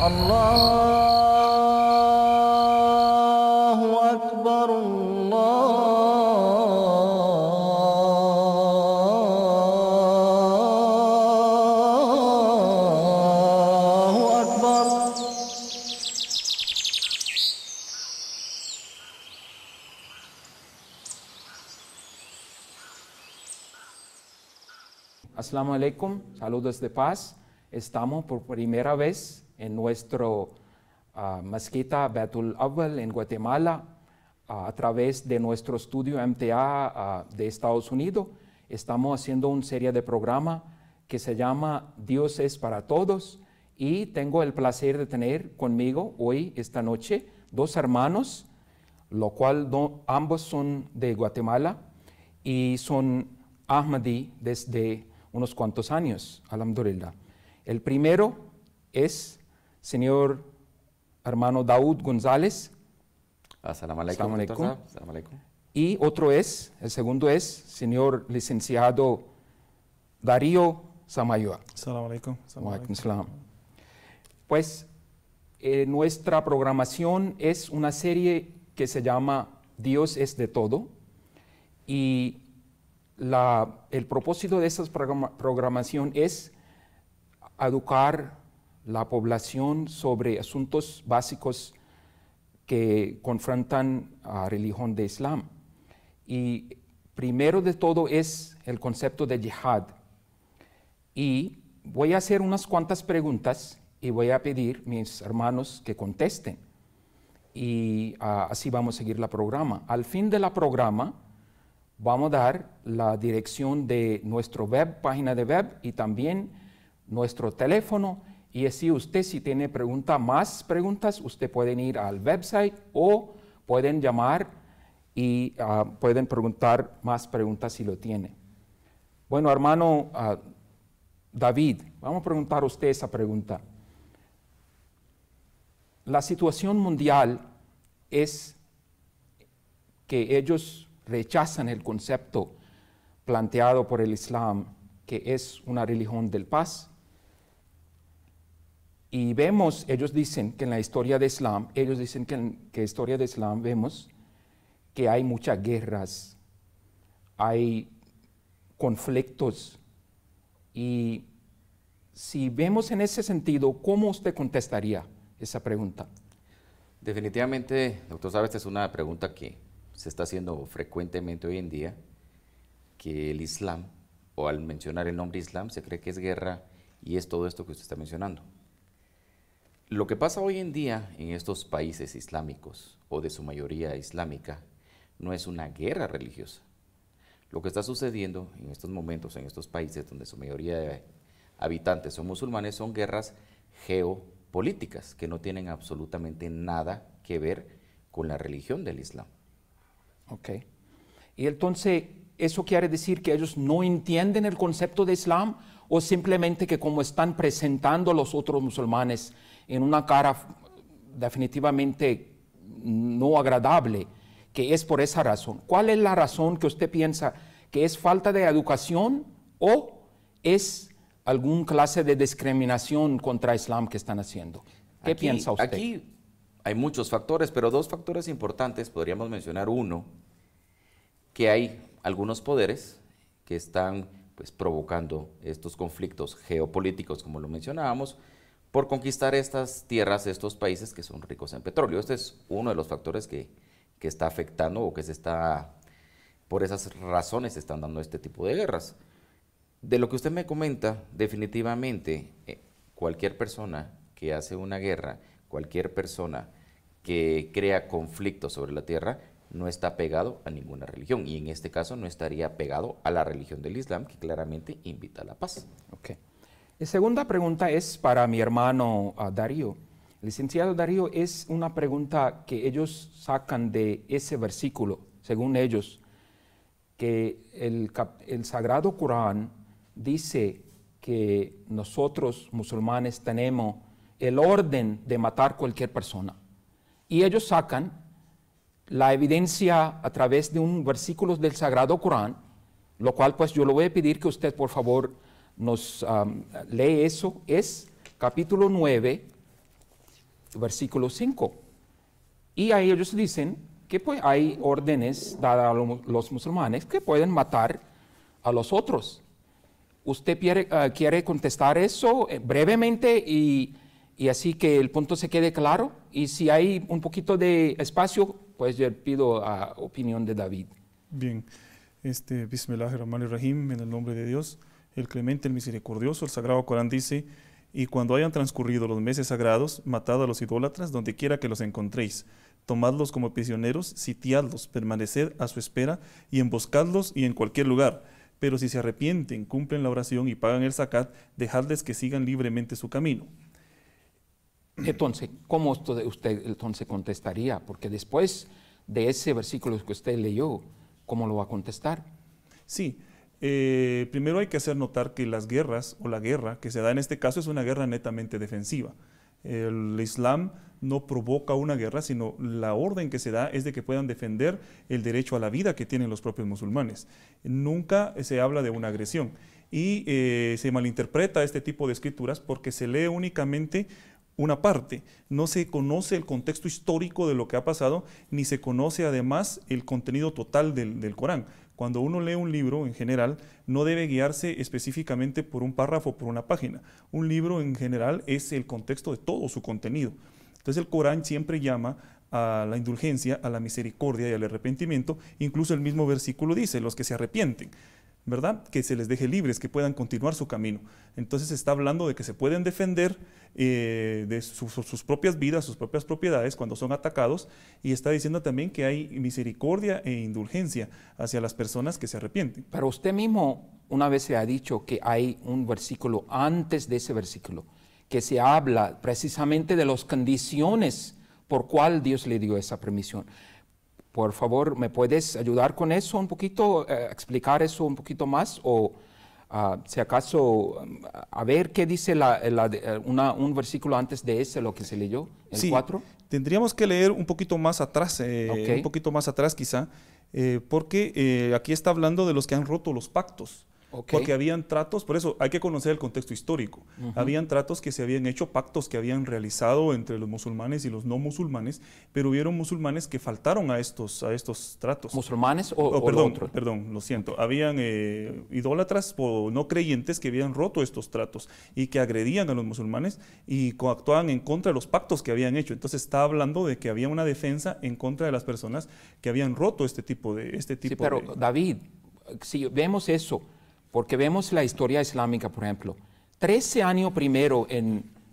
الله أكبر الله أكبر. Assalamu alaikum, saludos de paz. Estamos por primera vez en nuestro mezquita Baitul Awwal en Guatemala a través de nuestro estudio MTA de Estados Unidos. Estamos haciendo una serie de programa que se llama Dios es para todos y tengo el placer de tener conmigo hoy, esta noche, dos hermanos, lo cual ambos son de Guatemala y son Ahmadi desde unos cuantos años, alhamdulillah. El primero es señor hermano Daud González. Assalamu alaikum. Y el segundo es señor licenciado Darío Samayoa. Assalamu alaikum. Pues nuestra programación es una serie que se llama Dios es de todo y el propósito de esta programación es educar la población sobre asuntos básicos que confrontan a la religión de Islam. Y primero de todo es el concepto de yihad. Y voy a hacer unas cuantas preguntas y voy a pedir a mis hermanos que contesten. Y así vamos a seguir el programa. Al fin de la programa, vamos a dar la dirección de nuestro página de web y también nuestro teléfono, y así usted si tiene más preguntas, usted pueden ir al website o pueden llamar y pueden preguntar más preguntas si lo tiene. Bueno, hermano David, vamos a preguntar a usted esa pregunta. La situación mundial es que ellos rechazan el concepto planteado por el Islam, que es una religión del paz. Y vemos, ellos dicen que en la historia de Islam, vemos que hay muchas guerras, hay conflictos. Y si vemos en ese sentido, ¿cómo usted contestaría esa pregunta? Definitivamente, doctor Sabe, esta es una pregunta que se está haciendo frecuentemente hoy en día, que el Islam, o al mencionar el nombre Islam, se cree que es guerra y es todo esto que usted está mencionando. Lo que pasa hoy en día en estos países islámicos, o de su mayoría islámica, no es una guerra religiosa. Lo que está sucediendo en estos momentos, en estos países donde su mayoría de habitantes son musulmanes, son guerras geopolíticas que no tienen absolutamente nada que ver con la religión del Islam. Ok. Y entonces, ¿eso quiere decir que ellos no entienden el concepto de Islam o simplemente que como están presentando a los otros musulmanes en una cara definitivamente no agradable, que es por esa razón? ¿Cuál es la razón que usted piensa que es falta de educación o es alguna clase de discriminación contra Islam que están haciendo? ¿Qué piensa usted? Aquí hay muchos factores, pero dos factores importantes podríamos mencionar. Uno, que hay algunos poderes que están provocando estos conflictos geopolíticos, como lo mencionábamos, por conquistar estas tierras, estos países que son ricos en petróleo. Este es uno de los factores que está afectando o que por esas razones se están dando este tipo de guerras. De lo que usted me comenta, definitivamente cualquier persona que hace una guerra, cualquier persona que crea conflictos sobre la tierra, no está pegado a ninguna religión, y en este caso no estaría pegado a la religión del Islam, que claramente invita a la paz. Okay. La segunda pregunta es para mi hermano Darío. Licenciado Darío, es una pregunta que ellos sacan de ese versículo, según ellos, que el Sagrado Corán dice que nosotros musulmanes tenemos el orden de matar cualquier persona. Y ellos sacan la evidencia a través de un versículo del Sagrado Corán, lo cual pues yo le voy a pedir que usted por favor nos lee eso. Es capítulo 9, versículo 5. Y ahí ellos dicen que pues, hay órdenes dadas a los musulmanes que pueden matar a los otros. ¿Usted quiere contestar eso brevemente y así que el punto se quede claro? Y si hay un poquito de espacio, pues yo pido la opinión de David. Bien, Bismillahirrahmanirrahim, en el nombre de Dios, el clemente, el misericordioso. El Sagrado Corán dice: y cuando hayan transcurrido los meses sagrados, matad a los idólatras donde quiera que los encontréis, tomadlos como prisioneros, sitiadlos, permaneced a su espera y emboscadlos y en cualquier lugar. Pero si se arrepienten, cumplen la oración y pagan el zakat, dejadles que sigan libremente su camino. Entonces, ¿cómo usted entonces contestaría? Porque después de ese versículo que usted leyó, ¿cómo lo va a contestar? Sí, primero hay que hacer notar que las guerras, o la guerra que se da en este caso, es una guerra netamente defensiva. El Islam no provoca una guerra, sino la orden que se da es de que puedan defender el derecho a la vida que tienen los propios musulmanes. Nunca se habla de una agresión y se malinterpreta este tipo de escrituras porque se lee únicamente una parte. No se conoce el contexto histórico de lo que ha pasado, ni se conoce además el contenido total del Corán. Cuando uno lee un libro, en general, no debe guiarse específicamente por un párrafo o por una página. Un libro, en general, es el contexto de todo su contenido. Entonces, el Corán siempre llama a la indulgencia, a la misericordia y al arrepentimiento. Incluso el mismo versículo dice: los que se arrepienten, ¿verdad? Que se les deje libres, que puedan continuar su camino. Entonces, está hablando de que se pueden defender de sus propias vidas, sus propias propiedades cuando son atacados, y está diciendo también que hay misericordia e indulgencia hacia las personas que se arrepienten. Pero usted mismo una vez se ha dicho que hay un versículo antes de ese versículo que se habla precisamente de las condiciones por cual Dios le dio esa permisión. Por favor, ¿me puedes ayudar con eso un poquito, explicar eso un poquito más? O si acaso, a ver qué dice un versículo antes de ese, lo que se leyó, el 4. Tendríamos que leer un poquito más atrás, Okay. un poquito más atrás quizá, porque aquí está hablando de los que han roto los pactos. Okay. Porque habían tratos, por eso hay que conocer el contexto histórico. Habían tratos que se habían hecho, pactos que habían realizado entre los musulmanes y los no musulmanes, pero hubieron musulmanes que faltaron a estos tratos. ¿Musulmanes Perdón, lo siento. Habían idólatras o no creyentes que habían roto estos tratos y que agredían a los musulmanes y actuaban en contra de los pactos que habían hecho. Entonces está hablando de que había una defensa en contra de las personas que habían roto este tipo de... Sí, pero David, si vemos eso, porque vemos la historia islámica, por ejemplo, 13 años primero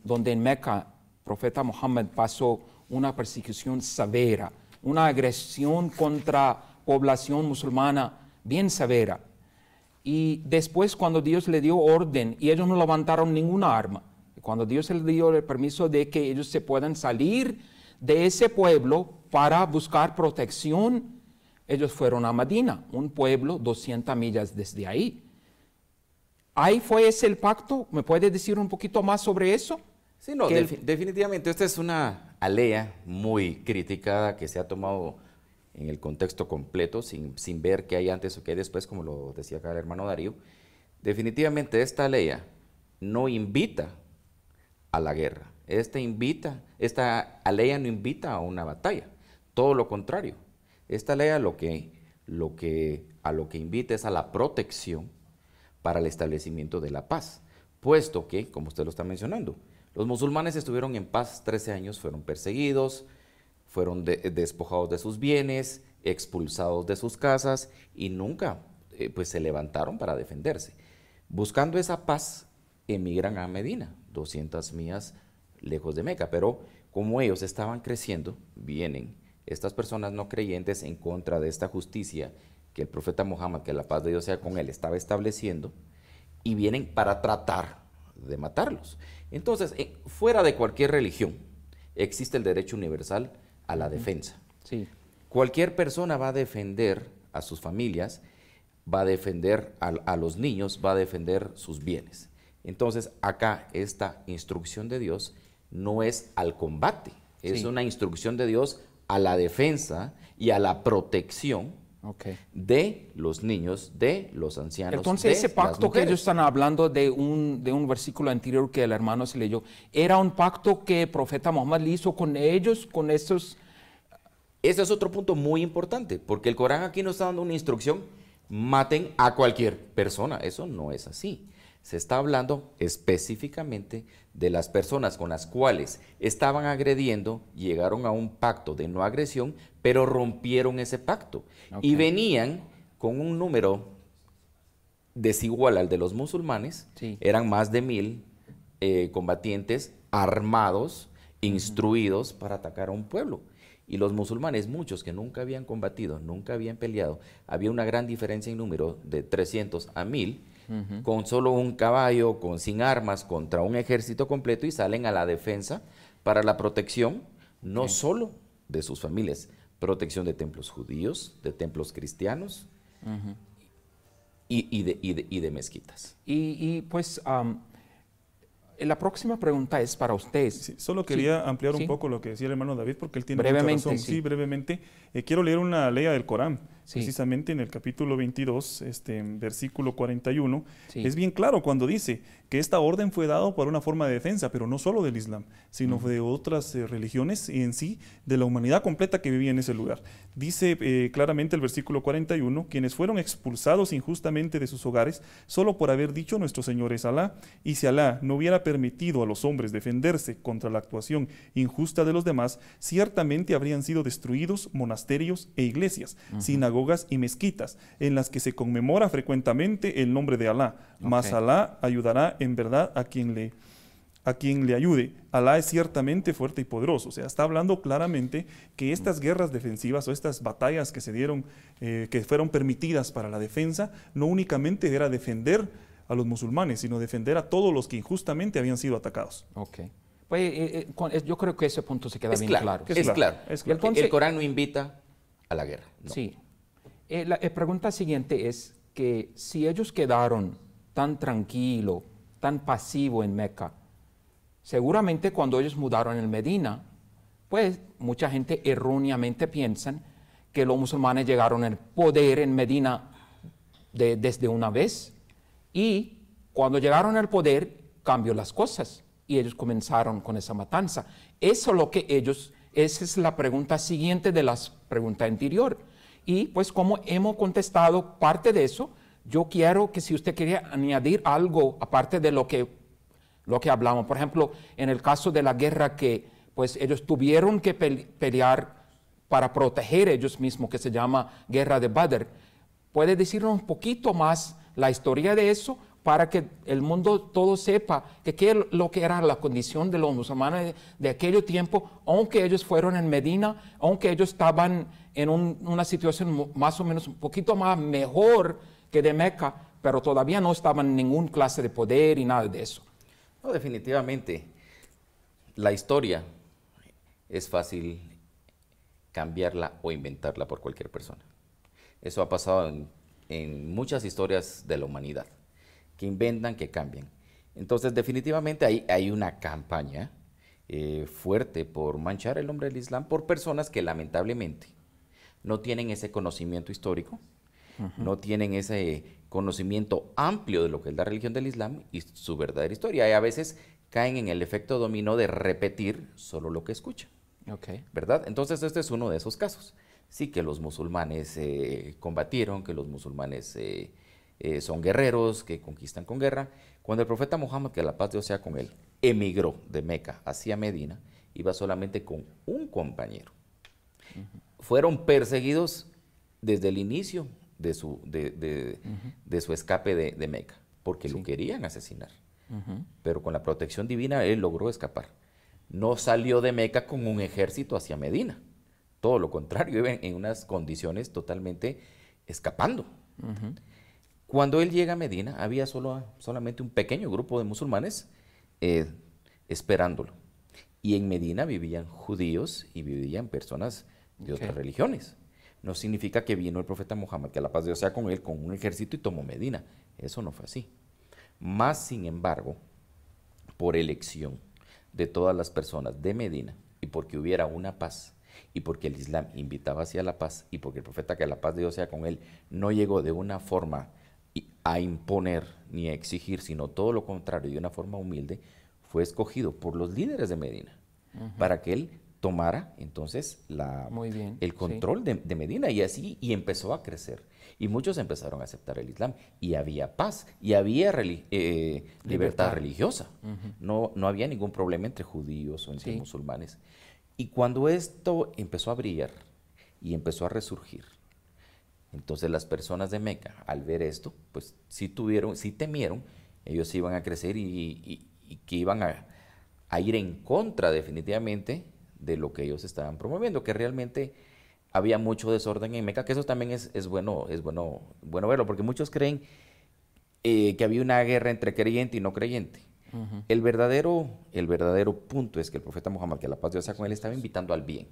donde en Meca, el profeta Muhammad pasó una persecución severa, una agresión contra población musulmana bien severa. Y después cuando Dios le dio orden y ellos no levantaron ninguna arma, cuando Dios les dio el permiso de que ellos se puedan salir de ese pueblo para buscar protección, ellos fueron a Medina, un pueblo 200 millas desde ahí. ¿Ahí fue ese el pacto? ¿Me puede decir un poquito más sobre eso? Sí, no, definitivamente esta es una alea muy criticada que se ha tomado en el contexto completo, sin ver qué hay antes o qué hay después, como lo decía acá el hermano Darío. Definitivamente esta alea no invita a la guerra. Esta alea no invita a una batalla. Todo lo contrario. Esta alea a lo que invita es a la protección para el establecimiento de la paz, puesto que, como usted lo está mencionando, los musulmanes estuvieron en paz 13 años, fueron perseguidos, fueron despojados de sus bienes, expulsados de sus casas y nunca pues se levantaron para defenderse. Buscando esa paz, emigran a Medina, 200 millas lejos de Meca, pero como ellos estaban creciendo, vienen estas personas no creyentes en contra de esta justicia que el profeta Muhammad, que la paz de Dios sea con él, estaba estableciendo, y vienen para tratar de matarlos. Entonces, fuera de cualquier religión, existe el derecho universal a la defensa. Sí. Cualquier persona va a defender a sus familias, va a defender a los niños, va a defender sus bienes. Entonces, acá esta instrucción de Dios no es al combate, es una instrucción de Dios a la defensa y a la protección Ok. de los niños, de los ancianos, Entonces, de ese las pacto que mujeres. ellos están hablando de un versículo anterior que el hermano se leyó, ¿era un pacto que el profeta Muhammad le hizo con ellos, con esos? Ese es otro punto muy importante, porque el Corán aquí nos está dando una instrucción: maten a cualquier persona. Eso no es así. Se está hablando específicamente de las personas con las cuales estaban agrediendo, llegaron a un pacto de no agresión, pero rompieron ese pacto. Y Ok. venían con un número desigual al de los musulmanes. Sí. Eran más de 1000 combatientes armados, instruidos para atacar a un pueblo. Y los musulmanes, muchos que nunca habían combatido, nunca habían peleado, había una gran diferencia en número de 300 a 1000, con solo un caballo, sin armas, contra un ejército completo, y salen a la defensa para la protección, no solo de sus familias, protección de templos judíos, de templos cristianos y de mezquitas. Pues la próxima pregunta es para ustedes. Sí, solo quería ampliar un sí. poco lo que decía el hermano David, porque él tiene Brevemente, mucha razón. sí. Sí, brevemente. Quiero leer una ley del Corán, Sí. precisamente en el capítulo 22, versículo 41. Sí. Es bien claro cuando dice que esta orden fue dada por una forma de defensa, pero no solo del Islam, sino de otras religiones y en sí de la humanidad completa que vivía en ese lugar. Dice claramente el versículo 41, quienes fueron expulsados injustamente de sus hogares solo por haber dicho nuestro Señor es Alá, y si Alá no hubiera permitido a los hombres defenderse contra la actuación injusta de los demás, ciertamente habrían sido destruidos monasterios e iglesias, sinagogas y mezquitas, en las que se conmemora frecuentemente el nombre de Alá. Mas Ok. Alá ayudará en verdad a quien le ayude. Alá es ciertamente fuerte y poderoso. O sea, está hablando claramente que estas guerras defensivas o estas batallas que se dieron, que fueron permitidas para la defensa, no únicamente era defender a los musulmanes, sino defender a todos los que injustamente habían sido atacados. Ok. Pues yo creo que ese punto se queda Es bien claro, claro. Es es claro, claro. es claro. Entonces- El Corán no invita a la guerra. No. Sí. La pregunta siguiente es que si ellos quedaron tan tranquilos, tan pasivos en Meca, seguramente cuando ellos mudaron en Medina, pues mucha gente erróneamente piensan que los musulmanes llegaron al poder en Medina desde una vez, y cuando llegaron al poder cambió las cosas y ellos comenzaron con esa matanza. Eso es lo que esa es la pregunta siguiente de la pregunta anterior. Y pues como hemos contestado parte de eso, yo quiero que si usted quería añadir algo aparte de lo que hablamos, por ejemplo, en el caso de la guerra que pues ellos tuvieron que pelear para proteger ellos mismos, que se llama Guerra de Badr, ¿puede decirnos un poquito más la historia de eso para que el mundo todo sepa que qué es lo que era la condición de los musulmanes de aquel tiempo, aunque ellos fueron en Medina, aunque ellos estaban en una situación más o menos un poquito más mejor que de Meca, pero todavía no estaban en ninguna clase de poder y nada de eso? No, definitivamente. La historia es fácil cambiarla o inventarla por cualquier persona. Eso ha pasado en muchas historias de la humanidad, que inventan, que cambian. Entonces, definitivamente hay una campaña fuerte por manchar el nombre del Islam por personas que lamentablemente no tienen ese conocimiento histórico, no tienen ese conocimiento amplio de lo que es la religión del Islam y su verdadera historia. Y a veces caen en el efecto dominó de repetir solo lo que escuchan, Okay. ¿verdad? Entonces, este es uno de esos casos. Sí, que los musulmanes combatieron, que los musulmanes son guerreros, que conquistan con guerra. Cuando el profeta Muhammad, que la paz de Dios sea con él, emigró de Meca hacia Medina, iba solamente con un compañero. Fueron perseguidos desde el inicio de su escape de Meca, porque lo querían asesinar. Pero con la protección divina él logró escapar. No salió de Meca con un ejército hacia Medina. Todo lo contrario, iba en unas condiciones totalmente escapando. Cuando él llega a Medina, había solamente un pequeño grupo de musulmanes esperándolo. Y en Medina vivían judíos y vivían personas de otras religiones. No significa que vino el profeta Muhammad, que la paz de Dios sea con él, con un ejército y tomó Medina. Eso no fue así. Más sin embargo, por elección de todas las personas de Medina y porque hubiera una paz y porque el Islam invitaba hacia la paz, y porque el profeta, que la paz de Dios sea con él, no llegó de una forma a imponer ni a exigir, sino todo lo contrario, de una forma humilde, fue escogido por los líderes de Medina para que él tomara entonces Muy bien, el control de Medina, y así y empezó a crecer. Y muchos empezaron a aceptar el Islam, y había paz, y había libertad religiosa. No había ningún problema entre judíos o entre musulmanes. Y cuando esto empezó a brillar y empezó a resurgir, entonces las personas de Meca, al ver esto, pues sí temieron, ellos iban a crecer y que iban a ir en contra definitivamente de lo que ellos estaban promoviendo, que realmente había mucho desorden en Meca, que eso también es bueno verlo, porque muchos creen que había una guerra entre creyente y no creyente. El verdadero punto es que el profeta Muhammad, que la paz de Dios sea con él, estaba invitando al bien.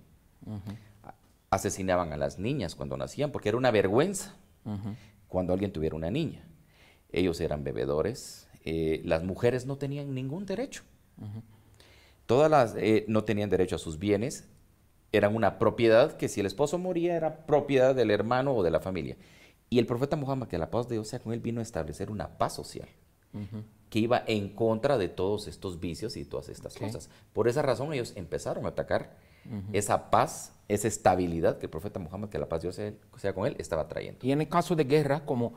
Asesinaban a las niñas cuando nacían, porque era una vergüenza cuando alguien tuviera una niña. Ellos eran bebedores, las mujeres no tenían ningún derecho. No tenían derecho a sus bienes, eran una propiedad que si el esposo moría era propiedad del hermano o de la familia. Y el profeta Muhammad, que la paz de Dios sea con él, vino a establecer una paz social que iba en contra de todos estos vicios y todas estas cosas. Por esa razón ellos empezaron a atacar esa paz, esa estabilidad que el profeta Muhammad, que la paz de Dios sea con él, estaba trayendo. Y en el caso de guerra, como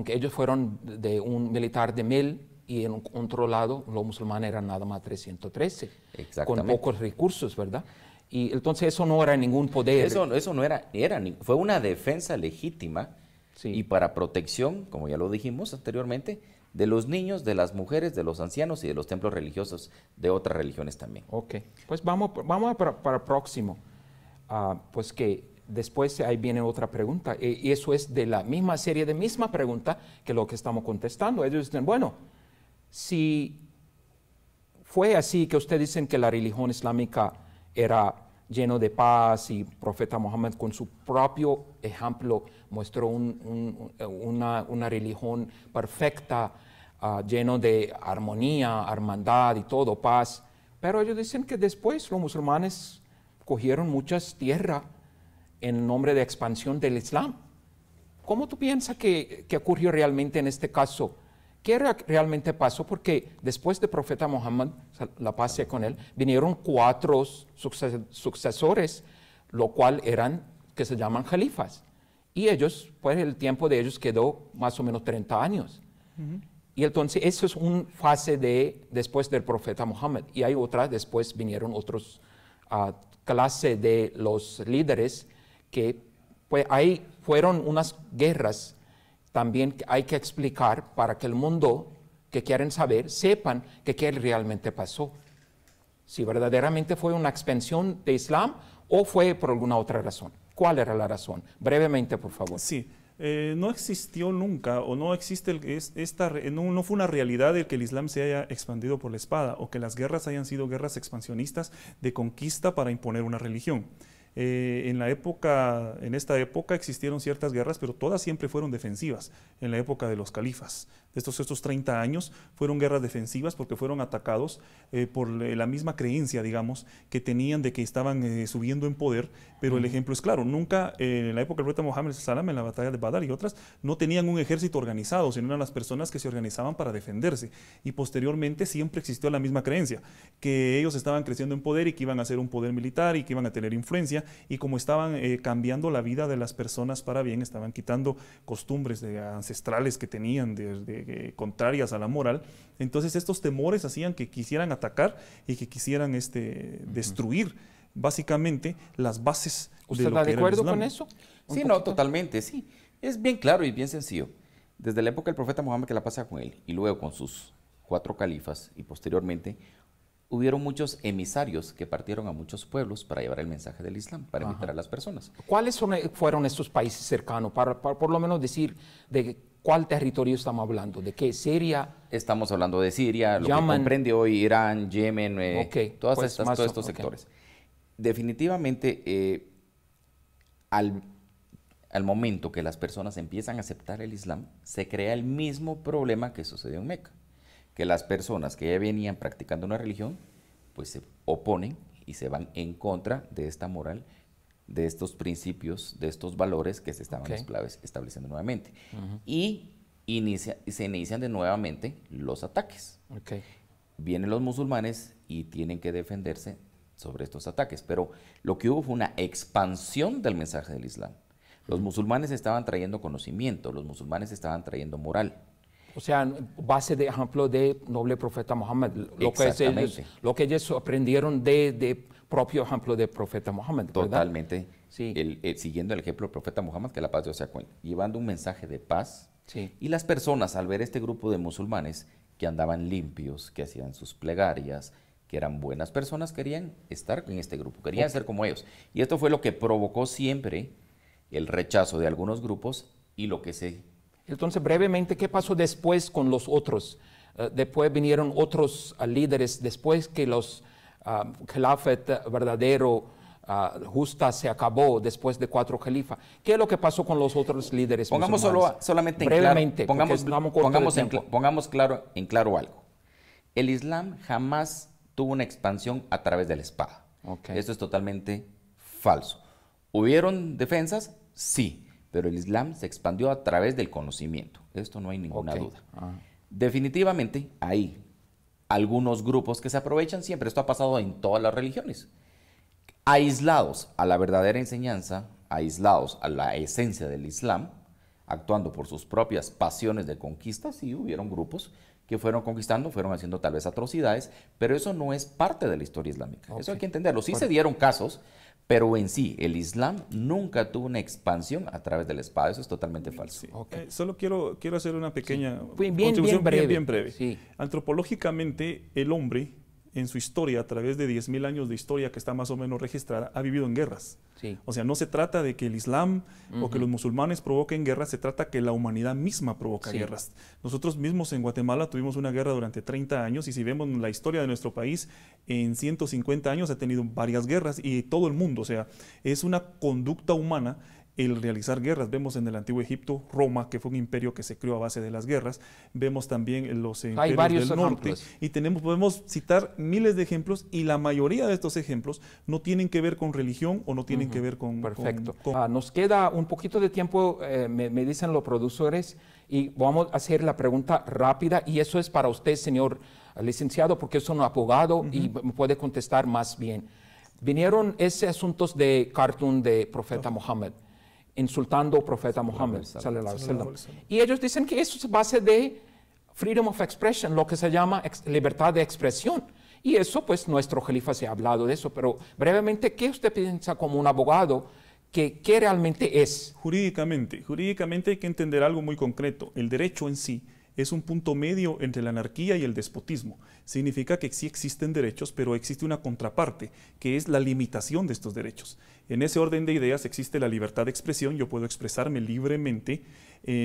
que ellos fueron de un militar de 1000 y en otro lado los musulmanes eran nada más 313, con pocos recursos, ¿verdad? Y entonces eso no era ningún poder. Eso no fue una defensa legítima y para protección, como ya lo dijimos anteriormente, de los niños, de las mujeres, de los ancianos y de los templos religiosos de otras religiones también. Ok, pues vamos para el próximo. Pues que después ahí viene otra pregunta, y eso es de la misma serie, de misma pregunta que lo que estamos contestando. Ellos dicen, bueno, si fue así que ustedes dicen que la religión islámica era lleno de paz y el profeta Muhammad con su propio ejemplo mostró una religión perfecta, lleno de armonía, hermandad y todo, paz. Pero ellos dicen que después los musulmanes cogieron muchas tierras en nombre de expansión del Islam. ¿Cómo tú piensas que ocurrió realmente en este caso? ¿Qué realmente pasó? Porque después del profeta Muhammad, la paz sea con él, vinieron 4 sucesores, lo cual que se llaman califas. Y ellos, pues el tiempo de ellos quedó más o menos 30 años. Y entonces eso es una fase después del profeta Muhammad. Y hay otra, después vinieron otros clases de los líderes que pues ahí fueron unas guerras. También hay que explicar para que el mundo que quieren saber sepan qué realmente pasó. Si verdaderamente fue una expansión de Islam o fue por alguna otra razón. ¿Cuál era la razón? Brevemente, por favor. Sí, no existió nunca o no existe, no fue una realidad el que el Islam se haya expandido por la espada o que las guerras hayan sido guerras expansionistas de conquista para imponer una religión. En esta época existieron ciertas guerras, pero todas siempre fueron defensivas, en la época de los califas. Estos 30 años fueron guerras defensivas porque fueron atacados por la misma creencia, digamos, que tenían de que estaban subiendo en poder, pero el ejemplo es claro, nunca en la época del profeta Muhammad en la batalla de Badr y otras, no tenían un ejército organizado, sino eran las personas que se organizaban para defenderse. Y posteriormente siempre existió la misma creencia, que ellos estaban creciendo en poder y que iban a ser un poder militar y que iban a tener influencia, y como estaban cambiando la vida de las personas para bien, estaban quitando costumbres ancestrales que tenían contrarias a la moral, entonces estos temores hacían que quisieran atacar y que quisieran destruir básicamente las bases de lo que era el Islam. ¿Usted está de acuerdo con eso? Sí, no, totalmente, sí. Es bien claro y bien sencillo. Desde la época del profeta Muhammad, que la pasa con él, y luego con sus 4 califas, y posteriormente, hubieron muchos emisarios que partieron a muchos pueblos para llevar el mensaje del Islam, para invitar a las personas. ¿Cuáles fueron estos países cercanos? Para por lo menos decir de cuál territorio estamos hablando, de qué, Siria. Estamos hablando de Siria, lo que comprende hoy Irán, Yemen, todos estos sectores. Definitivamente, al momento que las personas empiezan a aceptar el Islam, se crea el mismo problema que sucedió en Meca, que las personas que ya venían practicando una religión, pues se oponen y se van en contra de esta moral de estos principios, de estos valores que se estaban estableciendo nuevamente. Y se inician de nuevamente los ataques. Vienen los musulmanes y tienen que defenderse sobre estos ataques, pero lo que hubo fue una expansión del mensaje del Islam. Los musulmanes estaban trayendo conocimiento, los musulmanes estaban trayendo moral. O sea, base de ejemplo de noble profeta Muhammad, lo que ellos aprendieron de propio ejemplo del profeta Muhammad, ¿verdad? Totalmente, sí. Siguiendo el ejemplo del profeta Muhammad, que la paz de Dios sea con él, llevando un mensaje de paz. Sí. Y las personas, al ver este grupo de musulmanes que andaban limpios, que hacían sus plegarias, que eran buenas personas, querían estar en este grupo, querían ser como ellos. Y esto fue lo que provocó siempre el rechazo de algunos grupos y lo que se... Entonces, brevemente, ¿qué pasó después con los otros? Después vinieron otros líderes, después que los Khilafat verdadero, justa, se acabó, después de 4 califas. ¿Qué es lo que pasó con los otros líderes Pongamos musulmanes? solamente en brevemente, claro, pongamos en claro algo. El Islam jamás tuvo una expansión a través de la espada. Esto es totalmente falso. ¿Hubieron defensas? Sí. Pero el Islam se expandió a través del conocimiento. Esto no hay ninguna duda. Definitivamente hay algunos grupos que se aprovechan siempre. Esto ha pasado en todas las religiones. Aislados a la verdadera enseñanza, aislados a la esencia del Islam, actuando por sus propias pasiones de conquista, sí hubieron grupos que fueron conquistando, fueron haciendo tal vez atrocidades, pero eso no es parte de la historia islámica. Eso hay que entenderlo. Sí se dieron casos, pero en sí, el Islam nunca tuvo una expansión a través de la espada. Eso es totalmente falso. Sí. Solo quiero hacer una pequeña bien breve. Sí. Antropológicamente, el hombre, en su historia, a través de 10.000 años de historia que está más o menos registrada, ha vivido en guerras. O sea, no se trata de que el Islam o que los musulmanes provoquen guerras, se trata que la humanidad misma provoca guerras. Nosotros mismos en Guatemala tuvimos una guerra durante 30 años y si vemos la historia de nuestro país, en 150 años ha tenido varias guerras y todo el mundo, o sea, es una conducta humana el realizar guerras. Vemos en el antiguo Egipto, Roma, que fue un imperio que se creó a base de las guerras. Vemos también los imperios del norte. Y podemos citar miles de ejemplos y la mayoría de estos ejemplos no tienen que ver con religión o no tienen que ver con... Perfecto. Nos queda un poquito de tiempo, me dicen los productores, y vamos a hacer la pregunta rápida, y eso es para usted, señor licenciado, porque es un abogado y me puede contestar más bien. Vinieron esos asuntos de cartoon de profeta Muhammad, insultando al profeta Muhammad, y ellos dicen que eso es base de freedom of expression, lo que se llama libertad de expresión. Y eso, pues, nuestro califa se ha hablado de eso, pero brevemente, ¿qué usted piensa como un abogado que qué realmente es? Jurídicamente hay que entender algo muy concreto. El derecho en sí es un punto medio entre la anarquía y el despotismo. Significa que sí existen derechos, pero existe una contraparte, que es la limitación de estos derechos. En ese orden de ideas existe la libertad de expresión, yo puedo expresarme libremente,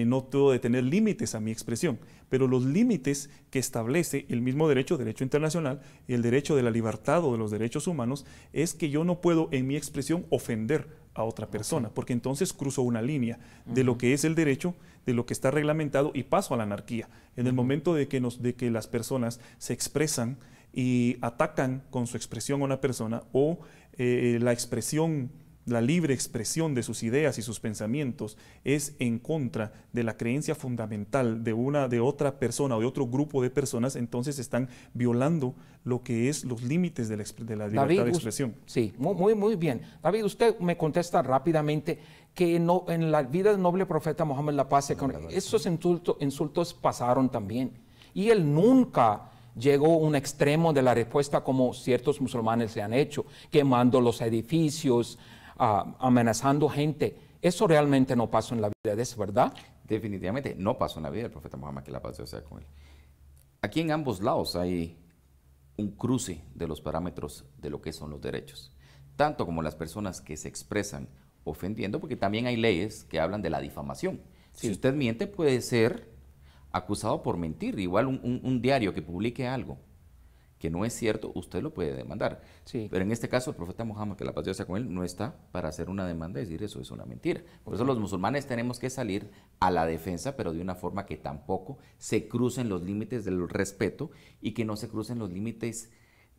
no puedo tener límites a mi expresión, pero los límites que establece el mismo derecho internacional, el derecho de la libertad o de los derechos humanos, es que yo no puedo en mi expresión ofender a otra persona, porque entonces cruzo una línea de lo que es el derecho, de lo que está reglamentado y paso a la anarquía. En el momento de que las personas se expresan y atacan con su expresión a una persona o la libre expresión de sus ideas y sus pensamientos es en contra de la creencia fundamental de otra persona o de otro grupo de personas, entonces están violando lo que es los límites de la libertad de expresión. Sí, muy bien. David, usted me contesta rápidamente que en la vida del noble profeta Muhammad, la paz, esos insultos pasaron también. Y él nunca llegó a un extremo de la respuesta como ciertos musulmanes se han hecho, quemando los edificios, amenazando gente. Eso realmente no pasó en la vida de eso, ¿verdad? Definitivamente no pasó en la vida del profeta Muhammad, que la paz de Dios sea con él. Aquí en ambos lados hay un cruce de los parámetros de lo que son los derechos, tanto como las personas que se expresan ofendiendo, porque también hay leyes que hablan de la difamación. Si usted miente, puede ser acusado por mentir. Igual un diario que publique algo que no es cierto, usted lo puede demandar. Pero en este caso, el profeta Muhammad, que la paz de Dios sea con él, no está para hacer una demanda y decir eso es una mentira. Por eso los musulmanes tenemos que salir a la defensa, pero de una forma que tampoco se crucen los límites del respeto y que no se crucen los límites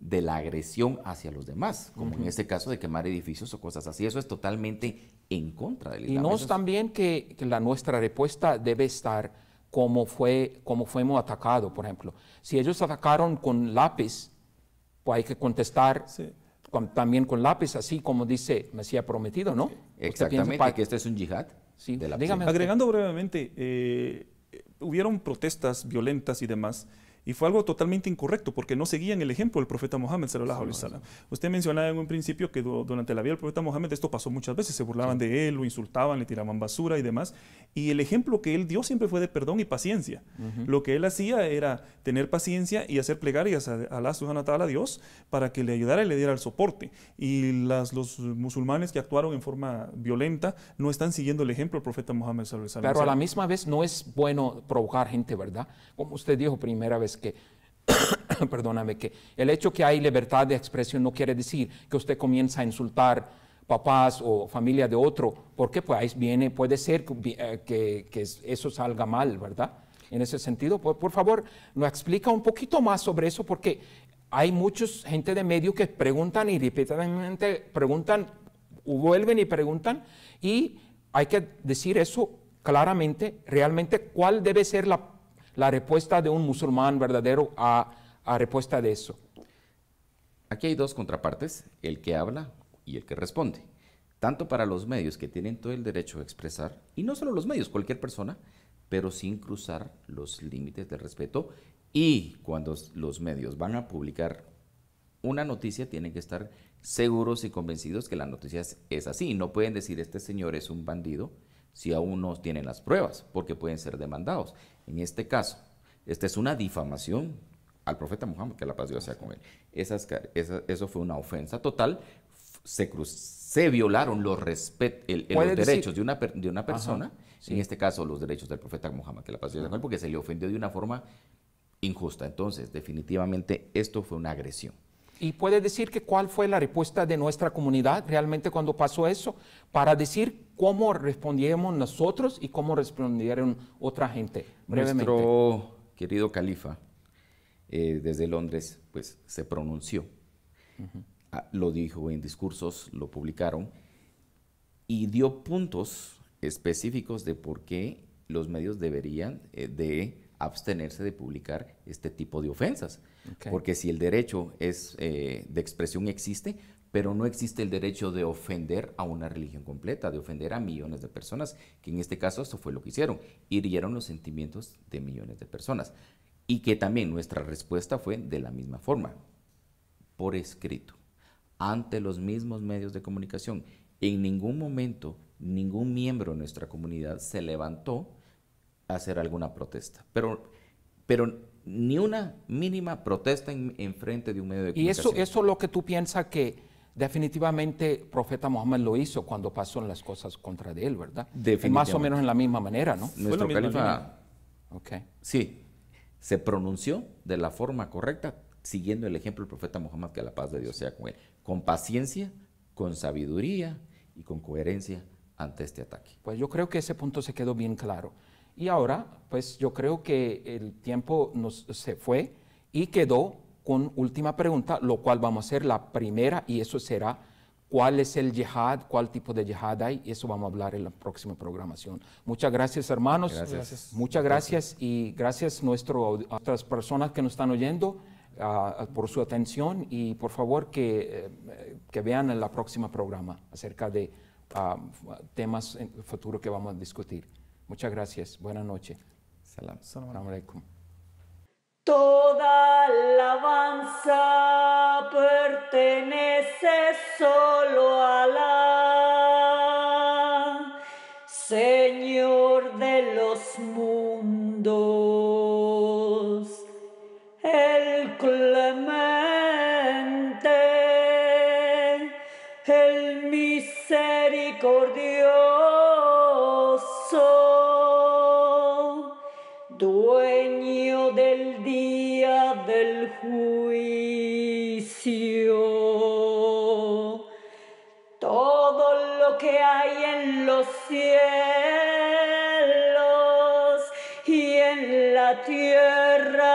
de la agresión hacia los demás, como en este caso de quemar edificios o cosas así. Eso es totalmente en contra del Y Islam. no Eso es es- también que nuestra respuesta debe estar como fuimos atacados, por ejemplo. Si ellos atacaron con lápiz, pues hay que contestar Sí. también con lápiz, así como dice Mesías prometido, ¿no? ¿Usted piensa Exactamente, que este es un yihad. Sí, de la dígame. Agregando brevemente, hubieron protestas violentas y demás, y fue algo totalmente incorrecto porque no seguían el ejemplo del profeta Mohammed sallallahu alaihi wasallam. Usted mencionaba en un principio que durante la vida del profeta Mohammed esto pasó muchas veces, se burlaban de él, lo insultaban, le tiraban basura y demás, y el ejemplo que él dio siempre fue de perdón y paciencia. Lo que él hacía era tener paciencia y hacer plegarias a Allah subhanahu wa ta'ala, a Dios, para que le ayudara y le diera el soporte. Y los musulmanes que actuaron en forma violenta no están siguiendo el ejemplo del profeta Mohammed sallallahu alaihi wasallam. Pero a la misma vez no es bueno provocar gente, ¿verdad? Como usted dijo primera vez que, perdóname, que el hecho que hay libertad de expresión no quiere decir que usted comienza a insultar papás o familia de otro, porque pues ahí viene, puede ser que eso salga mal, ¿verdad? En ese sentido, por favor, nos explica un poquito más sobre eso, porque hay muchos gente de medio que preguntan y repetidamente preguntan, vuelven y preguntan, y hay que decir eso claramente, realmente, cuál debe ser la respuesta de un musulmán verdadero a respuesta de eso. Aquí hay dos contrapartes, el que habla y el que responde. Tanto para los medios que tienen todo el derecho a expresar, y no solo los medios, cualquier persona, pero sin cruzar los límites del respeto. Y cuando los medios van a publicar una noticia, tienen que estar seguros y convencidos que la noticia es así. No pueden decir este señor es un bandido si aún no tienen las pruebas, porque pueden ser demandados. En este caso, esta es una difamación al profeta Muhammad, que la paz de Dios sea con él. Eso fue una ofensa total. Se violaron los derechos de una persona, Ajá, sí. en este caso los derechos del profeta Muhammad, que la paz de Dios sea con él, porque se le ofendió de una forma injusta. Entonces, definitivamente, esto fue una agresión. Y puede decir que cuál fue la respuesta de nuestra comunidad realmente cuando pasó eso, para decir cómo respondíamos nosotros y cómo respondieron otra gente, brevemente. Nuestro querido califa, desde Londres, pues se pronunció, lo dijo en discursos, lo publicaron, y dio puntos específicos de por qué los medios deberían de abstenerse de publicar este tipo de ofensas. Okay. Porque si el derecho de expresión existe, pero no existe el derecho de ofender a una religión completa, de ofender a millones de personas, que en este caso esto fue lo que hicieron, hirieron los sentimientos de millones de personas. Y que también nuestra respuesta fue de la misma forma, por escrito, ante los mismos medios de comunicación. En ningún momento, ningún miembro de nuestra comunidad se levantó a hacer alguna protesta, pero ni una mínima protesta en frente de un medio de Y comunicación. eso es lo que tú piensas que definitivamente el profeta Muhammad lo hizo cuando pasaron las cosas contra de él, ¿verdad? Más o menos en la misma manera, ¿no? Nuestro Fue la misma califa, Okay. sí, se pronunció de la forma correcta, siguiendo el ejemplo del profeta Muhammad, que la paz de Dios sea con él, con paciencia, con sabiduría y con coherencia ante este ataque. Pues yo creo que ese punto se quedó bien claro. Y ahora, pues yo creo que el tiempo se fue y quedó con última pregunta, lo cual vamos a hacer la primera, y eso será cuál es el yihad, cuál tipo de yihad hay, y eso vamos a hablar en la próxima programación. Muchas gracias, hermanos. Gracias. Muchas gracias, y gracias a otras personas que nos están oyendo por su atención, y por favor que vean en la próxima programa acerca de temas en el futuro que vamos a discutir. Muchas gracias. Buenas noches. Salam. Assalamu alaikum. Toda alabanza pertenece solo a Alá, Señor de los mundos, el clemente, el misericordioso, dueño del día del juicio. Todo lo que hay en los cielos y en la tierra